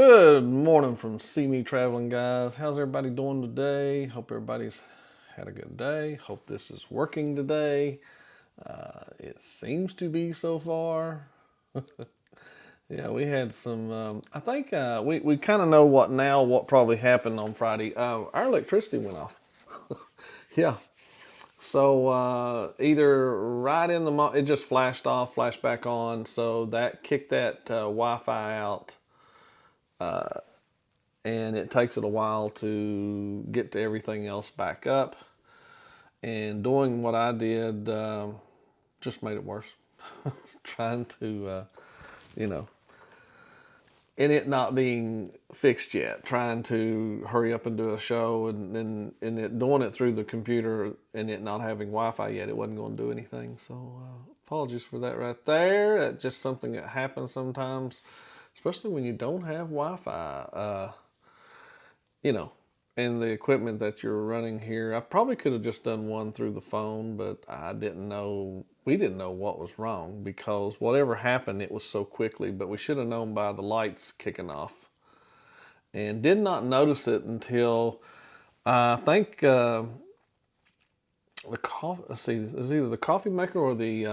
Good morning from CME Traveling, guys. How's everybody doing today? Hope everybody's had a good day. Hope this is working today. It seems to be so far. Yeah, we had some. I think we kind of know what probably happened on Friday. Our electricity went off. Yeah. So either right in it just flashed off, flashed back on. So that kicked that Wi-Fi out, and it takes it a while to get to everything else back up. And doing what I did just made it worse. Trying to, you know, and it not being fixed yet. Trying to hurry up and do a show, and it doing it through the computer and it not having Wi-Fi yet. It wasn't going to do anything. So apologies for that right there. That's just something that happens sometimes, especially when you don't have Wi-Fi. You know, and the equipment that you're running here. I probably could have just done one through the phone, but I didn't know, we didn't know what was wrong because whatever happened, it was so quickly, but we should have known by the lights kicking off and did not notice it until I think the coffee, let's see, it was either the coffee maker or the,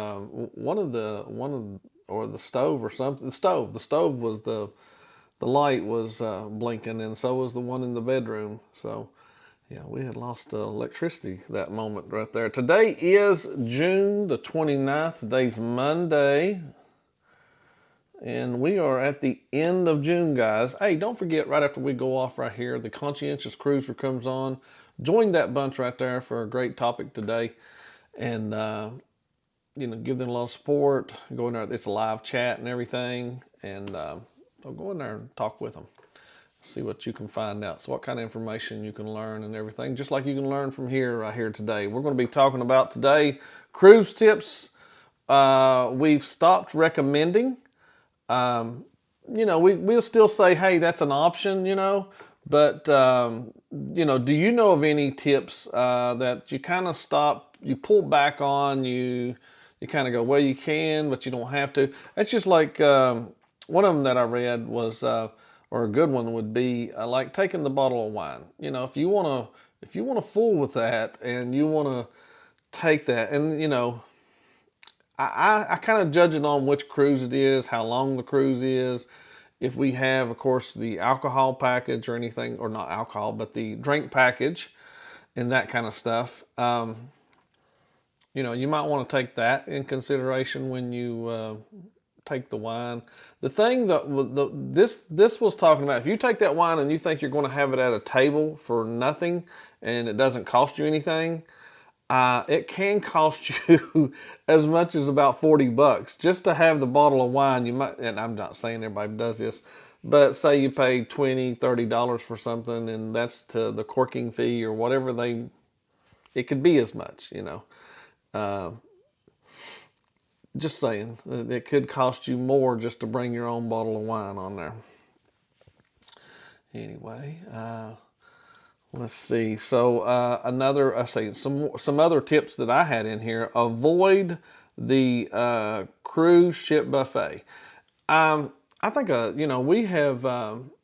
or the stove or something. The stove was the light was blinking, and so was the one in the bedroom. So, yeah, we had lost electricity that moment right there. Today is June the 29th. Today's Monday, and we are at the end of June, guys. Hey, don't forget, right after we go off right here, the Conscientious Cruiser comes on. Join that bunch right there for a great topic today, and give them a lot of support. Go in there. It's a live chat and everything, and so go in there and talk with them. See what you can find out. So what kind of information you can learn and everything, just like you can learn from here right here today. We're going to be talking about today cruise tips. We've stopped recommending. We'll still say, hey, that's an option, but do you know of any tips that you kind of stop, you pull back on, you kind of go, well, you can, but you don't have to. That's just like one of them that I read was, or a good one would be like taking the bottle of wine. If you want to fool with that and you want to take that, and I kind of judge it on which cruise it is, how long the cruise is. If we have, of course, the alcohol package or anything, or not alcohol, but the drink package and that kind of stuff. You might want to take that in consideration when you take the wine. The thing that this was talking about, if you take that wine and you think you're going to have it at a table for nothing and it doesn't cost you anything, it can cost you as much as about $40 just to have the bottle of wine. You might, and I'm not saying everybody does this, but say you pay $20, $30 for something, and that's to the corking fee or whatever it could be as much, Uh, just saying, it could cost you more just to bring your own bottle of wine on there. Anyway, let's see. So I say some other tips that I had in here. Avoid the cruise ship buffet. I think we have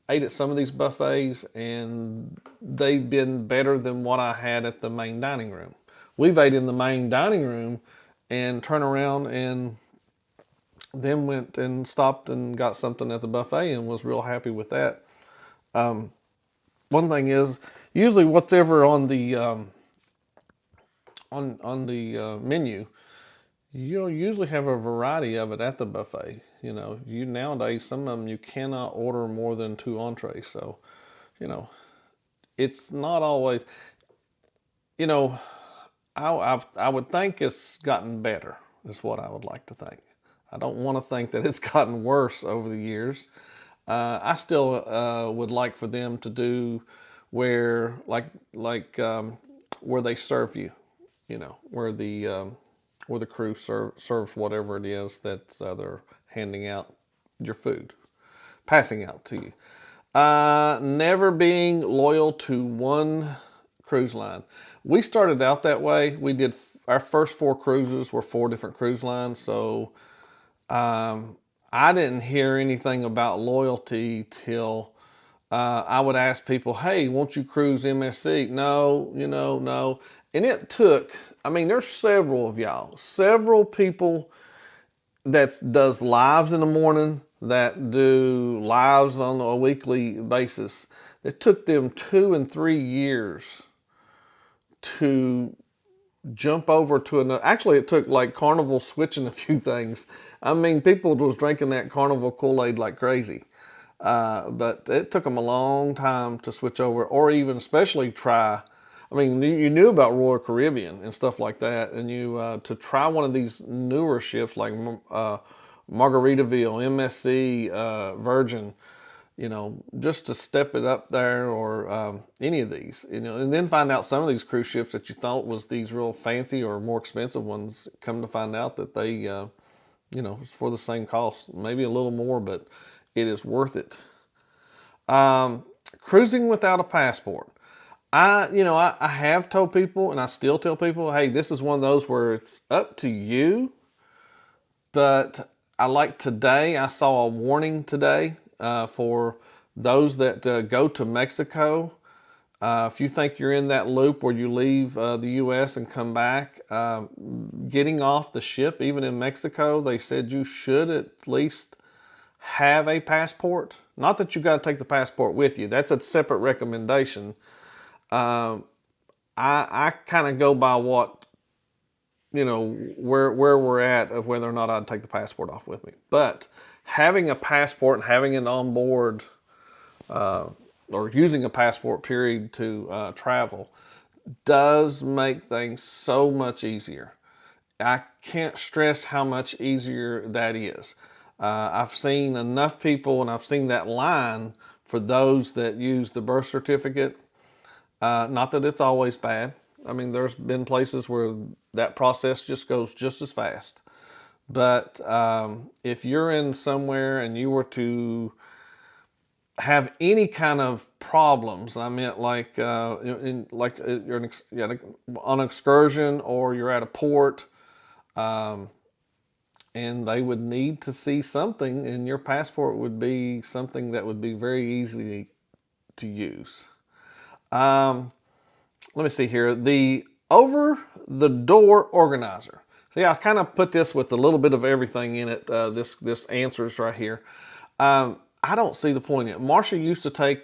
ate at some of these buffets, and they've been better than what I had at the main dining room. We've ate in the main dining room and turned around and then went and stopped and got something at the buffet and was real happy with that. One thing is usually whatever on the menu, you'll usually have a variety of it at the buffet. You nowadays, some of them you cannot order more than 2 entrees. So, you know, it's not always. You know, I would think it's gotten better. Is what I would like to think. I don't want to think that it's gotten worse over the years. I still would like for them to do where where they serve you, where the crew serves whatever it is that they're handing out your food, passing out to you. Never being loyal to one cruise line. We started out that way. We did our first 4 cruises were 4 different cruise lines, so I didn't hear anything about loyalty till I would ask people, hey, won't you cruise MSC? No, no. And it took, I mean, there's several of y'all, several people that does lives in the morning, that do lives on a weekly basis. It took them 2 and 3 years to jump over to another. Actually, it took like Carnival switching a few things. I mean, people was drinking that Carnival Kool-Aid like crazy. But it took them a long time to switch over, or even especially try. I mean, you knew about Royal Caribbean and stuff like that, and you to try one of these newer ships like Margaritaville, MSC, Virgin, just to step it up there, or any of these, and then find out some of these cruise ships that you thought was these real fancy or more expensive ones, come to find out that they, for the same cost, maybe a little more, but it is worth it. Cruising without a passport. I have told people, and I still tell people, hey, this is one of those where it's up to you. But today, I saw a warning today for those that go to Mexico. If you think you're in that loop where you leave the U.S. and come back, getting off the ship, even in Mexico, they said you should at least have a passport. Not that you got to take the passport with you. That's a separate recommendation. I kind of go by what, where we're at, of whether or not I'd take the passport off with me. But having a passport and having it on board, or using a passport period to travel, does make things so much easier. I can't stress how much easier that is. I've seen enough people, and I've seen that line for those that use the birth certificate. Not that it's always bad. I mean, there's been places where that process just goes just as fast. But if you're in somewhere and you were to have any kind of problems, I meant like you're on an excursion, or you're at a port, and they would need to see something, and your passport would be something that would be very easy to use. Let me see here. The over-the-door organizer. See, I kind of put this with a little bit of everything in it. This answers right here. I don't see the point in it. Marsha used to take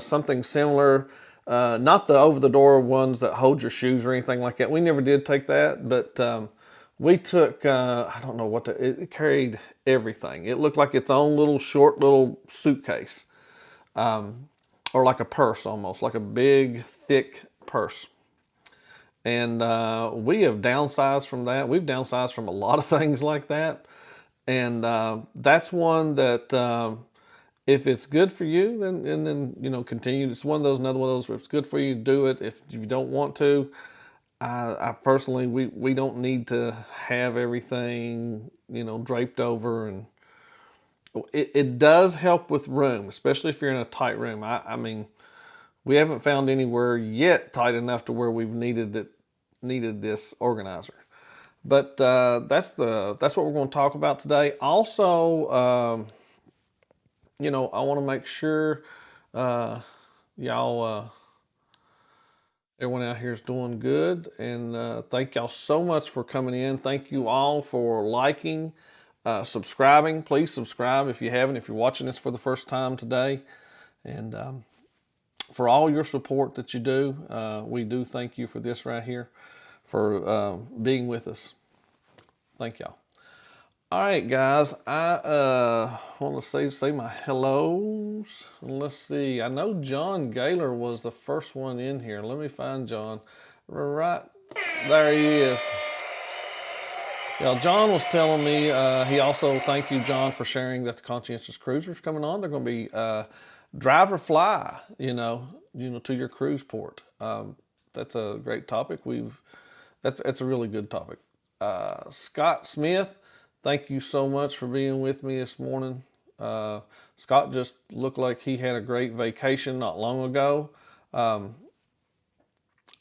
something similar, not the over-the-door ones that hold your shoes or anything like that. We never did take that, but we took, I don't know what it carried everything. It looked like its own little short little suitcase, or like a purse almost, like a big, thick purse. And we have downsized from that. We've downsized from a lot of things like that. And that's one that if it's good for you, then continue. It's one of those, another one of those, if it's good for you, do it. If you don't want to, I personally, we don't need to have everything, draped over. And it does help with room, especially if you're in a tight room. I mean, we haven't found anywhere yet tight enough to where we've needed this organizer. But that's what we're going to talk about today. Also, I want to make sure y'all, everyone out here is doing good, and thank y'all so much for coming in. Thank you all for liking, subscribing. Please subscribe if you haven't, if you're watching this for the first time today, and for all your support that you do. We do thank you for this right here, for being with us. Thank y'all. All right, guys, I want to say my hellos. Let's see. I know John Gaylor was the first one in here. Let me find John. Right there he is. Yeah, John was telling me, he also, thank you, John, for sharing that the Conscientious Cruisers coming on. They're going to be drive or fly, to your cruise port. That's a great topic. That's a really good topic. Scott Smith, thank you so much for being with me this morning. Scott just looked like he had a great vacation not long ago. I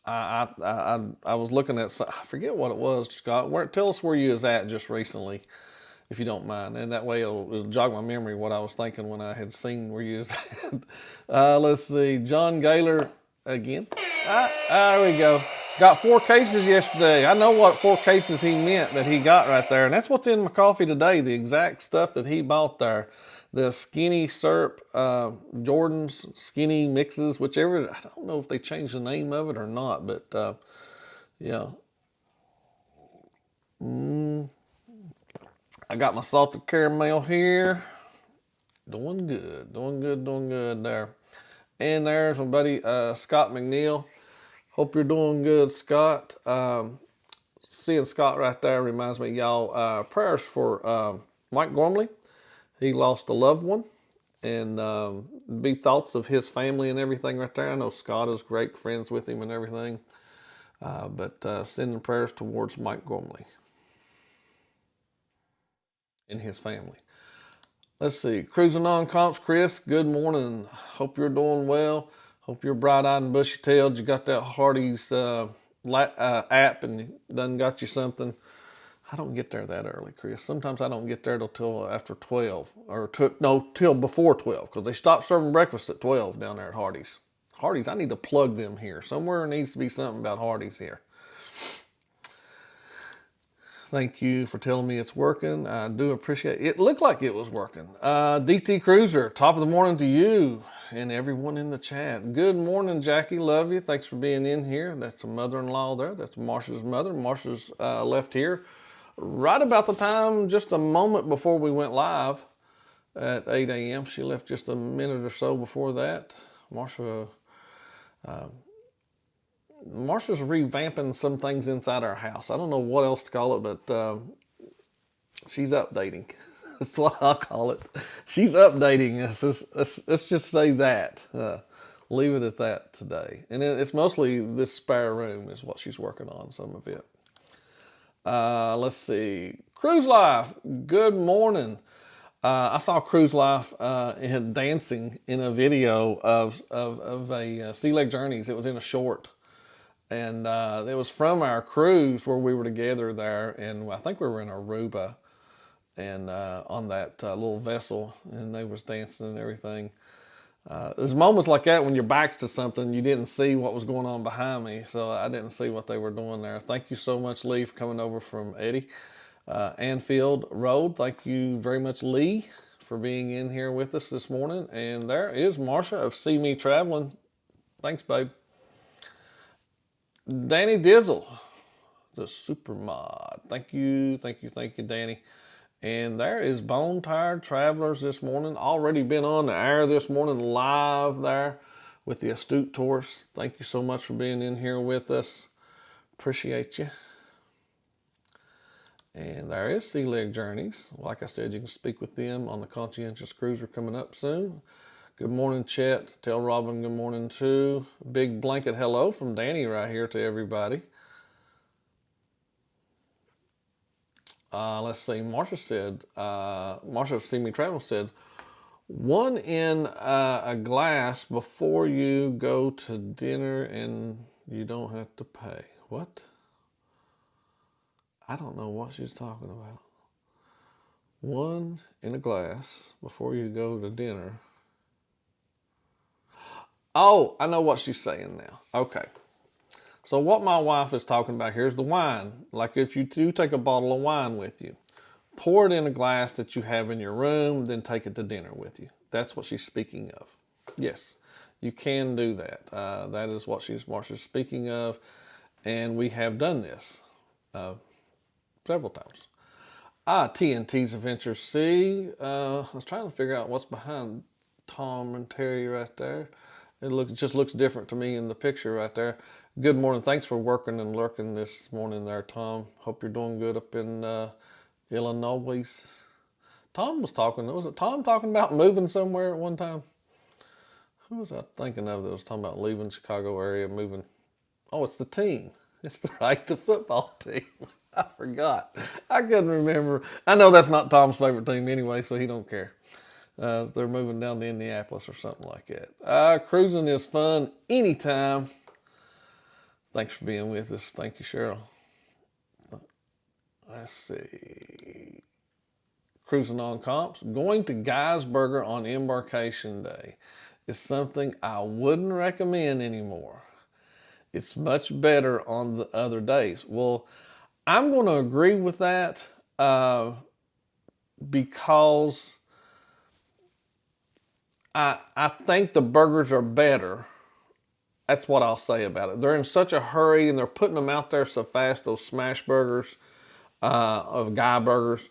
was looking at, I forget what it was, Scott. Tell us where you was at just recently. if you don't mind. And that way it'll jog my memory what I was thinking when I had seen where you was at. Let's see, John Gaylor again. There we go. Got 4 cases yesterday. I know what 4 cases he meant that he got right there. And that's what's in my coffee today, the exact stuff that he bought there. The skinny syrup, Jordan's skinny mixes, whichever. I don't know if they changed the name of it or not, but yeah. I got my salted caramel here. Doing good there. And there's my buddy Scott McNeil. Hope you're doing good, Scott. Seeing Scott right there reminds me, y'all, prayers for Mike Gormley. He lost a loved one. And be thoughts of his family and everything right there. I know Scott is great friends with him and everything. But sending prayers towards Mike Gormley and his family. Let's see. Cruising on comps, Chris. Good morning. Hope you're doing well. Hope you're bright-eyed and bushy-tailed. You got that Hardee's app and done got you something. I don't get there that early, Chris. Sometimes I don't get there till after 12 or till before 12 because they stop serving breakfast at 12 down there at Hardee's. Hardee's, I need to plug them here. Somewhere needs to be something about Hardee's here. Thank you for telling me it's working. I do appreciate it. It looked like it was working. DT Cruiser, top of the morning to you and everyone in the chat. Good morning, Jackie. Love you. Thanks for being in here. That's a mother-in-law there. That's Marsha's mother. Marsha's left here right about the time, just a moment before we went live at 8 a.m. She left just a minute or so before that. Marsha's revamping some things inside our house. I don't know what else to call it, but she's updating. That's what I'll call it. She's updating us. Let's just say that. Leave it at that today. And it's mostly this spare room is what she's working on, some of it. Let's see. Cruise Life, good morning. I saw Cruise Life dancing in a video of a Sea Leg Journeys. It was in a short. And it was from our cruise where we were together there. And I think we were in Aruba and on that little vessel. And they was dancing and everything. There's moments like that when your back's to something, you didn't see what was going on behind me. So I didn't see what they were doing there. Thank you so much, Lee, for coming over from Eddie. Anfield Road, thank you very much, Lee, for being in here with us this morning. And there is Marsha of CME Traveling. Thanks, babe. Danny Dizzle, the super mod. Thank you, Danny. And there is Bone Tired Travelers this morning. Already been on the air this morning live there with the Astute Tours. Thank you so much for being in here with us. Appreciate you. And there is Sea Leg Journeys. Like I said, you can speak with them on the Conscientious Cruiser coming up soon. Good morning, Chet. Tell Robin good morning too. Big blanket hello from Danny right here to everybody. Let's see. Marsha said, Marsha of See Me Travel said, one in a glass before you go to dinner and you don't have to pay. What? I don't know what she's talking about. One in a glass before you go to dinner. Oh, I know what she's saying now. Okay. So what my wife is talking about here is the wine. Like if you do take a bottle of wine with you, pour it in a glass that you have in your room, then take it to dinner with you. That's what she's speaking of. Yes, you can do that. That is what Marsha's speaking of. And we have done this several times. TNT's Adventure C. I was trying to figure out what's behind Tom and Terry right there. It just looks different to me in the picture right there. Good morning. Thanks for working and lurking this morning there, Tom. Hope you're doing good up in Illinois. Tom was talking. Was it Tom talking about moving somewhere at one time? Who was I thinking of that was talking about leaving Chicago area, moving? Oh, it's the team. It's the football team. I forgot. I couldn't remember. I know that's not Tom's favorite team anyway, so he don't care. They're moving down to Indianapolis or something like that. Cruising is fun anytime. Thanks for being with us. Thank you, Cheryl. Let's see. Cruising on Comps. Going to Guy's Burger on Embarkation Day is something I wouldn't recommend anymore. It's much better on the other days. Well, I'm going to agree with that because I think the burgers are better. That's what I'll say about it. They're in such a hurry and they're putting them out there so fast, those smash burgers of Guy Burgers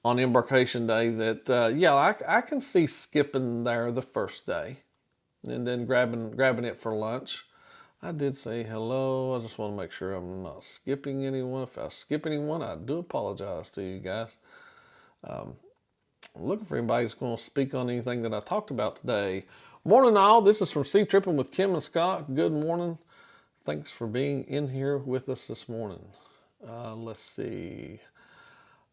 on Embarkation Day, that yeah, I can see skipping there the first day and then grabbing it for lunch. I did say hello. I just want to make sure I'm not skipping anyone. If I skip anyone, I do apologize to you guys. I'm looking for anybody that's going to speak on anything that I talked about today. Morning all, this is from Sea Tripping with Kim and Scott. Good morning. Thanks for being in here with us this morning. Let's see.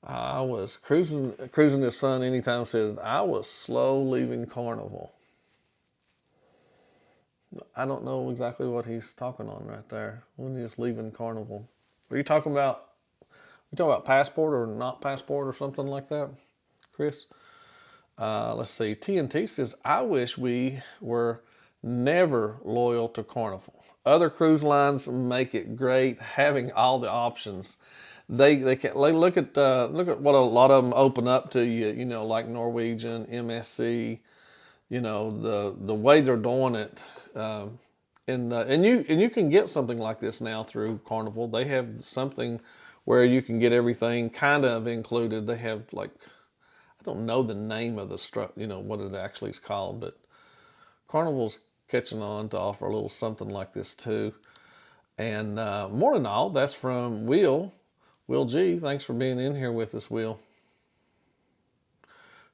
I was cruising is fun anytime. Said I was slow leaving Carnival. I don't know exactly what he's talking on right there. When he's leaving Carnival, are you talking about? You talking about passport or not passport or something like that, Chris? Let's see. TNT says, I wish we were never loyal to Carnival. Other cruise lines make it great having all the options. They can look at what a lot of them open up to you. You know, like Norwegian, MSC. You know the way they're doing it. And you can get something like this now through Carnival. They have something where you can get everything kind of included. They have like, I don't know the name of the what it actually is called, but Carnival's catching on to offer a little something like this too. And morning all, that's from Will G. Thanks for being in here with us, Will.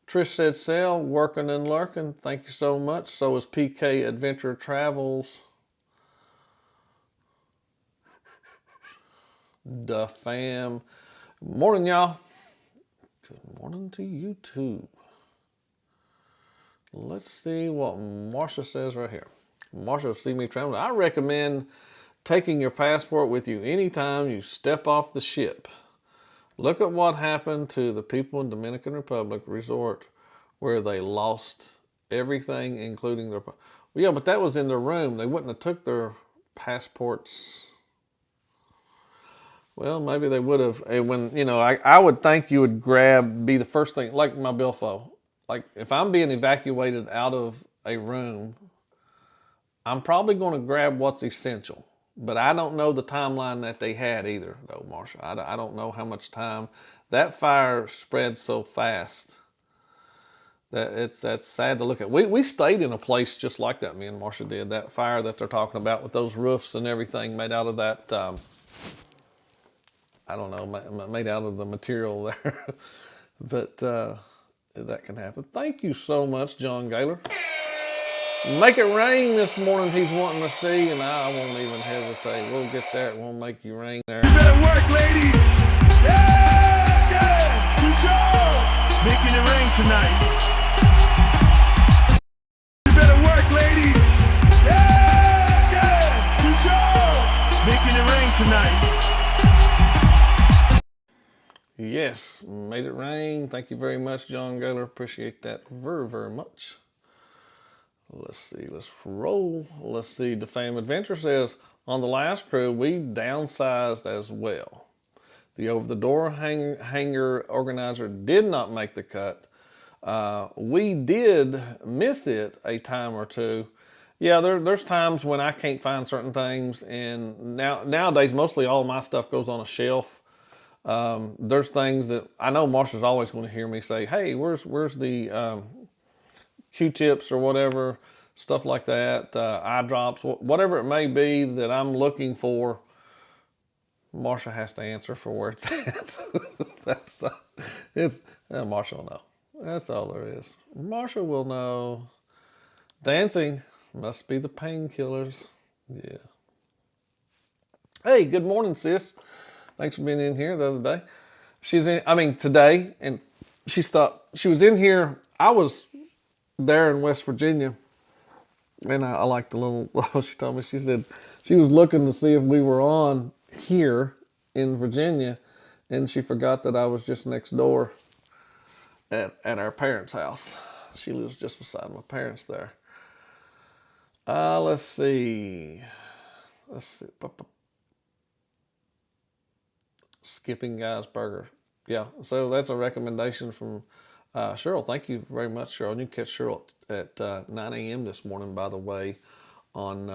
Trish said, Sal, working and lurking. Thank you so much. So is PK Adventure Travels. The fam. Morning, y'all. Good morning to you too. Let's see what Marsha says right here. Marsha, see me traveling. I recommend taking your passport with you anytime you step off the ship. Look at what happened to the people in Dominican Republic resort where they lost everything, including their... Well, yeah, but that was in their room. They wouldn't have took their passports. Well, maybe they would have. And when, I would think you would be the first thing, like my billfold. Like if I'm being evacuated out of a room, I'm probably going to grab what's essential. But I don't know the timeline that they had either, though, Marsha. I don't know how much time. That fire spread so fast that that's sad to look at. We stayed in a place just like that, me and Marsha did. That fire that they're talking about with those roofs and everything made out of that, I don't know, made out of the material there. But that can happen. Thank you so much, John Gaylor. Make it rain this morning, he's wanting to see, and I won't even hesitate. We'll get there. It won't make you rain there. You better work, ladies. Yeah, yeah. Good job. Making it rain tonight. You better work, ladies. Yeah, yeah. Good job. Making it rain tonight. Yes, made it rain. Thank you very much, John Gaylor. Appreciate that very, very much. Let's see, let's roll. Let's see, the Fam Adventure says, on the last cruise, we downsized as well. The over-the-door hanger organizer did not make the cut. We did miss it a time or two. Yeah, there's times when I can't find certain things, and nowadays, mostly all of my stuff goes on a shelf. There's things that, I know Marsha's always going to hear me say, hey, where's the... Q-tips or whatever, stuff like that, eye drops, whatever it may be that I'm looking for, Marsha has to answer for where it's at. Marsha will know. That's all there is. Marsha will know. Dancing must be the painkillers. Yeah. Hey, good morning, sis. Thanks for being in here the other day. Today, and she was in here. I was there in West Virginia, and I like the little, she told me, she said she was looking to see if we were on here in Virginia, and she forgot that I was just next door. at our parents' house. She lives just beside my parents there. Let's see. Let's see. Skipping Guy's Burger. Yeah, so that's a recommendation from Cheryl. Thank you very much, Cheryl. And you can catch Cheryl at 9 a.m. this morning, by the way, on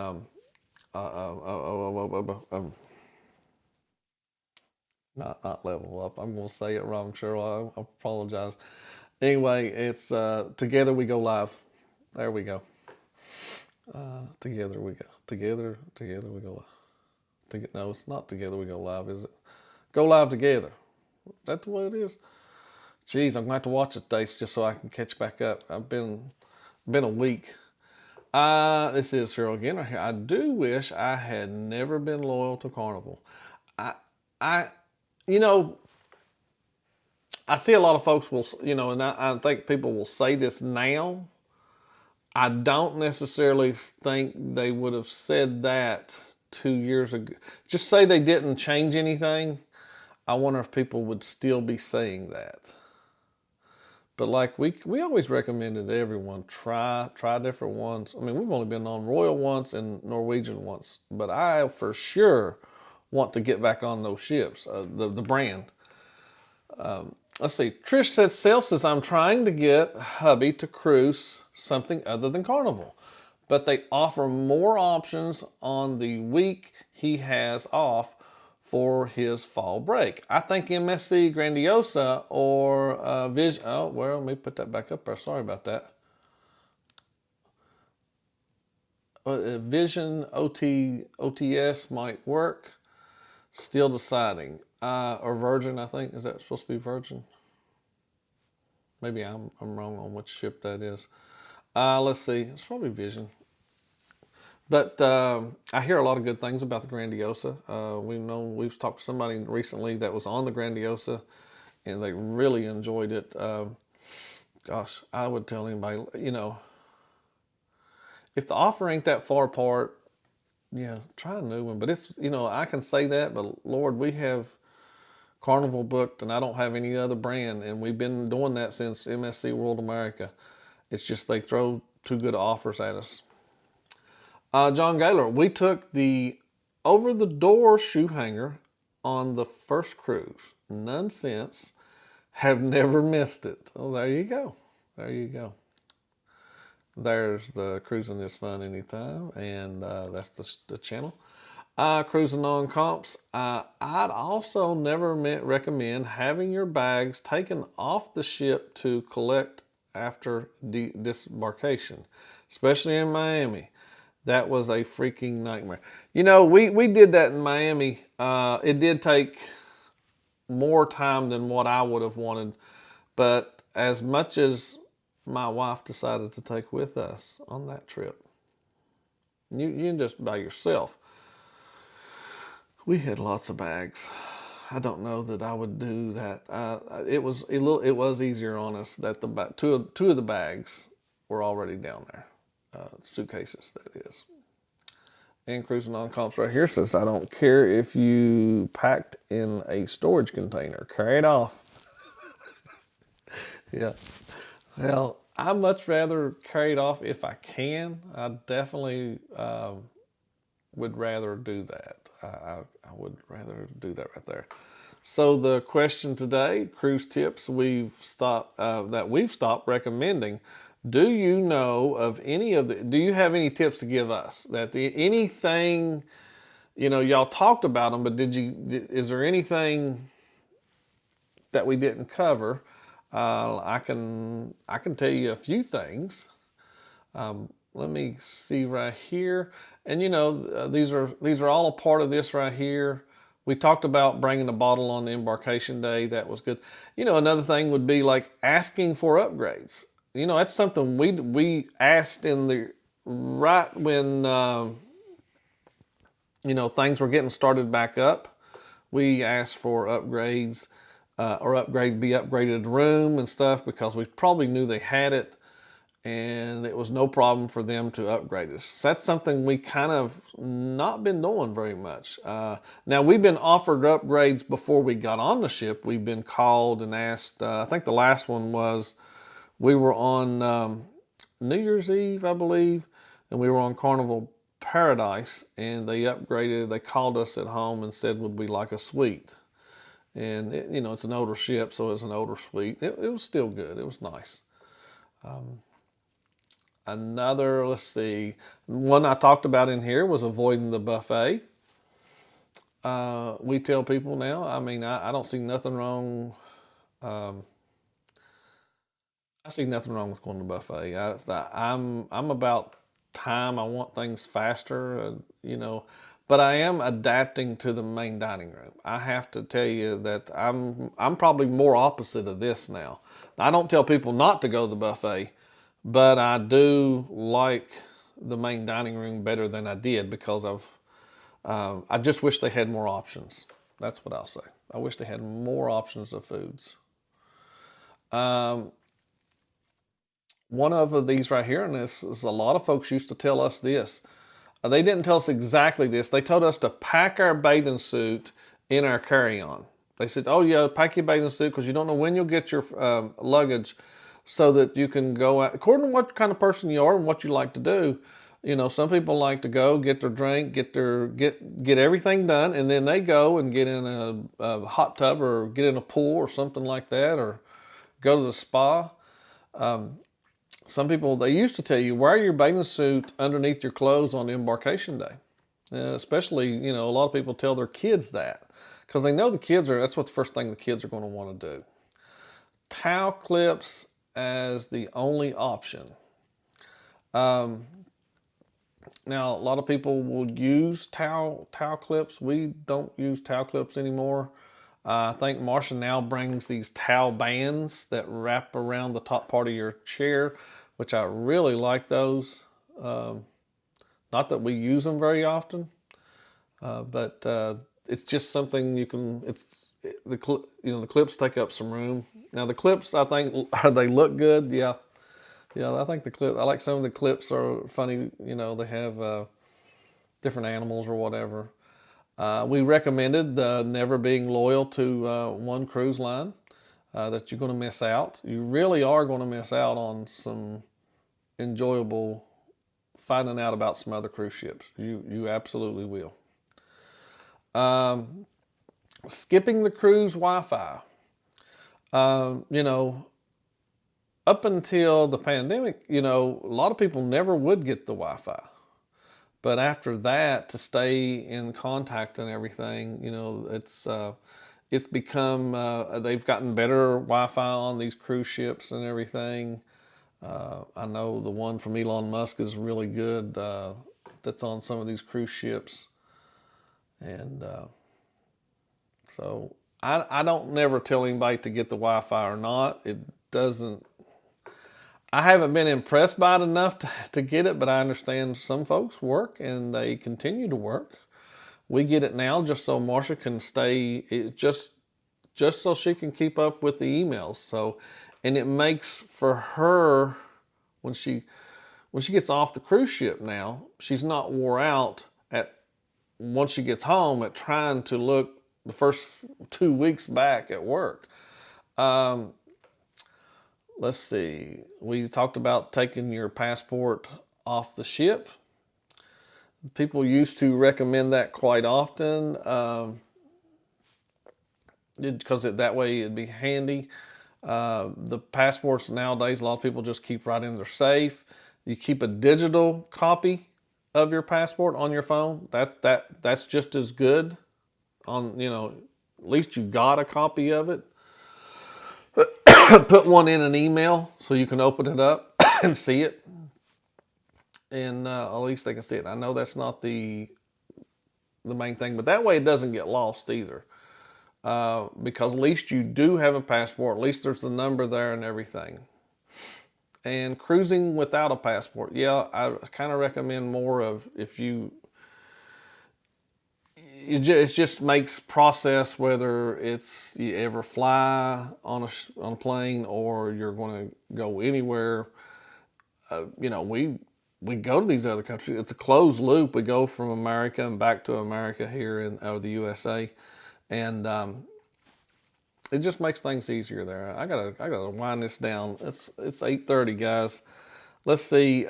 not Level Up. I'm going to say it wrong, Cheryl. I apologize. Anyway, it's Together We Go Live. There we go. Together we go. Together we go live. No, it's not Together We Go Live, is it? Go Live Together. That's the way it is. Geez, I'm going to have to watch it today just so I can catch back up. I've been a week. This is Cheryl again. I do wish I had never been loyal to Carnival. I you know, I see a lot of folks will, and I think people will say this now. I don't necessarily think they would have said that 2 years ago. Just say they didn't change anything. I wonder if people would still be saying that. But like we always recommended everyone try different ones. I mean, we've only been on Royal once and Norwegian once, but I for sure want to get back on those ships. The brand. Let's see. Trish said, Sale says, I'm trying to get hubby to cruise something other than Carnival, but they offer more options on the week he has off for his fall break. I think MSC Grandiosa or Vision. Oh, well, let me put that back up there. Sorry about that. Vision OTS might work. Still deciding. Or Virgin, I think. Is that supposed to be Virgin? Maybe I'm wrong on which ship that is. Let's see. It's probably Vision. But I hear a lot of good things about the Grandiosa. We've talked to somebody recently that was on the Grandiosa, and they really enjoyed it. Gosh, I would tell anybody, if the offer ain't that far apart, yeah, try a new one. But it's, I can say that, but Lord, we have Carnival booked, and I don't have any other brand, and we've been doing that since MSC World America. It's just they throw too good offers at us. John Gaylor, we took the over-the-door shoe hanger on the first cruise. None since. Have never missed it. Oh, there you go. There you go. There's the Cruising is Fun Anytime, and that's the channel. Cruising on comps. I'd also never recommend having your bags taken off the ship to collect after disembarkation, especially in Miami. That was a freaking nightmare. We did that in Miami. It did take more time than what I would have wanted, but as much as my wife decided to take with us on that trip, you just by yourself. We had lots of bags. I don't know that I would do that. It was easier on us that two of the bags were already down there. Suitcases, that is. And Cruising on Comps right here says, I don't care if you packed in a storage container. Carry it off. Yeah. Well, I much rather carry it off if I can. I definitely would rather do that. I would rather do that right there. So the question today, cruise tips we've stopped recommending. Do you know of do you have any tips to give us? Anything, y'all talked about them, but is there anything that we didn't cover? I can tell you a few things. Let me see right here. And these are all a part of this right here. We talked about bringing a bottle on the embarkation day. That was good. Another thing would be like asking for upgrades. That's something we asked right when things were getting started back up. We asked for upgrades or be upgraded room and stuff because we probably knew they had it. and it was no problem for them to upgrade us. So that's something we kind of not been doing very much. Now we've been offered upgrades before we got on the ship. We've been called and asked. I think the last one was we were on New Year's Eve, I believe, and we were on Carnival Paradise, and they upgraded. They called us at home and said, "Would we like a suite?" And it's an older ship, so it's an older suite. It was still good. It was nice. Another, let's see, one I talked about in here was avoiding the buffet. We tell people now, I mean, I don't see nothing wrong. I see nothing wrong with going to the buffet. I'm about time. I want things faster, but I am adapting to the main dining room. I have to tell you that I'm probably more opposite of this now. I don't tell people not to go to the buffet, but I do like the main dining room better than I did because I just wish they had more options. That's what I'll say. I wish they had more options of foods. One of these right here, and this is a lot of folks used to tell us this. They didn't tell us exactly this. They told us to pack our bathing suit in our carry-on. They said, "Oh yeah, pack your bathing suit because you don't know when you'll get your luggage, so that you can go out according to what kind of person you are and what you like to do." Some people like to go get their drink, get everything done, and then they go and get in a hot tub or get in a pool or something like that, or go to the spa. Some people, they used to tell you, wear your bathing suit underneath your clothes on embarkation day. Especially, a lot of people tell their kids that because they know that's what the first thing the kids are going to want to do. Towel clips as the only option. Now, a lot of people will use towel clips. We don't use towel clips anymore. I think Marsha now brings these towel bands that wrap around the top part of your chair, which I really like those. Not that we use them very often, but it's just something you can. The clips take up some room. Now the clips, I think, they look good. Yeah, I think the clip. I like some of the clips are funny. They have different animals or whatever. We recommended never being loyal to one cruise line, that you're going to miss out. You really are going to miss out on some enjoyable finding out about some other cruise ships. You absolutely will. Skipping the cruise Wi-Fi. Up until the pandemic, a lot of people never would get the Wi-Fi. But after that, to stay in contact and everything, it's become, they've gotten better Wi-Fi on these cruise ships and everything. I know the one from Elon Musk is really good, that's on some of these cruise ships. And so I don't never tell anybody to get the Wi-Fi or not. It doesn't, I haven't been impressed by it enough to get it, but I understand some folks work and they continue to work. We get it now just so Marsha can stay, just so she can keep up with the emails. So, and it makes for her, when she gets off the cruise ship now, she's not wore out once she gets home at trying to look the first 2 weeks back at work. Let's see. We talked about taking your passport off the ship. People used to recommend that quite often, because that way it'd be handy. The passports nowadays, a lot of people just keep right in their safe. You keep a digital copy of your passport on your phone. That's just as good. At least you got a copy of it. Put one in an email so you can open it up and see it, and at least they can see it. I know that's not the main thing, but that way it doesn't get lost either, because at least you do have a passport. At least there's the number there and everything. And cruising without a passport, yeah, I kind of recommend more of, if it just makes process, whether it's you ever fly on a plane or you're going to go anywhere. you know, we go to these other countries. It's a closed loop. We go from America and back to America here in the USA, and it just makes things easier there. I gotta wind this down. It's 8:30, guys. Let's see.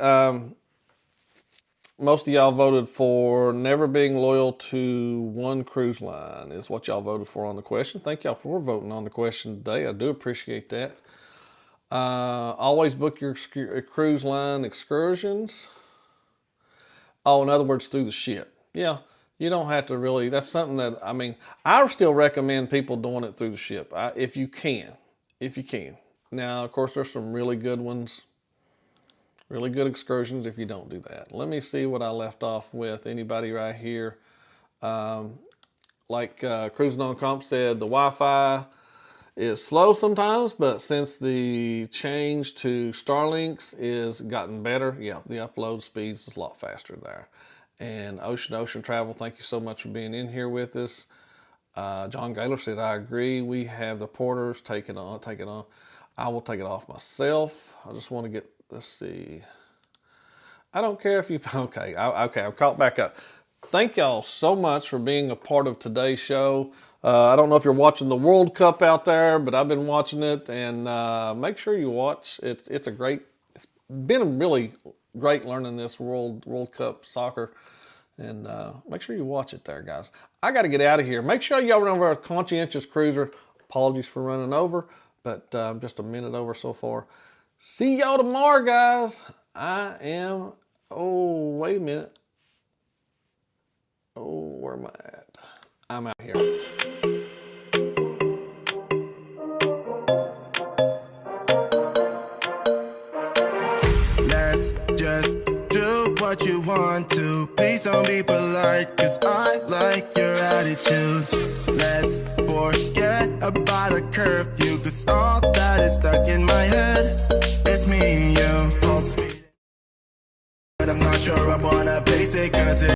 Most of y'all voted for never being loyal to one cruise line is what y'all voted for on the question. Thank y'all for voting on the question today. I do appreciate that. Always book your cruise line excursions. Oh, in other words, through the ship. Yeah, you don't have to really. That's something that, I mean, I still recommend people doing it through the ship if you can. If you can. Now, of course, there's some really good ones. Really good excursions if you don't do that. Let me see what I left off with. Anybody right here? Cruising on Comp said, the Wi-Fi is slow sometimes, but since the change to Starlinks is gotten better, yeah, the upload speeds is a lot faster there. And Ocean Travel, thank you so much for being in here with us. John Gaylor said, I agree. We have the porters take it on. I will take it off myself. I just want to get, let's see. I don't care if you, okay, I'm caught back up. Thank y'all so much for being a part of today's show. I don't know if you're watching the World Cup out there, but I've been watching it, and make sure you watch. It's been really great learning this World Cup soccer, and make sure you watch it there, guys. I got to get out of here. Make sure y'all remember a conscientious cruiser. Apologies for running over, but just a minute over so far. See y'all tomorrow, guys. Oh, wait a minute. Oh, where am I at? I'm out here. Let's just do what you want to. Please don't be polite, cause I like your attitude. Let's forget about a curfew, cause all that is stuck in my head. It's me and you, hold speed. But I'm not sure I wanna face it, cause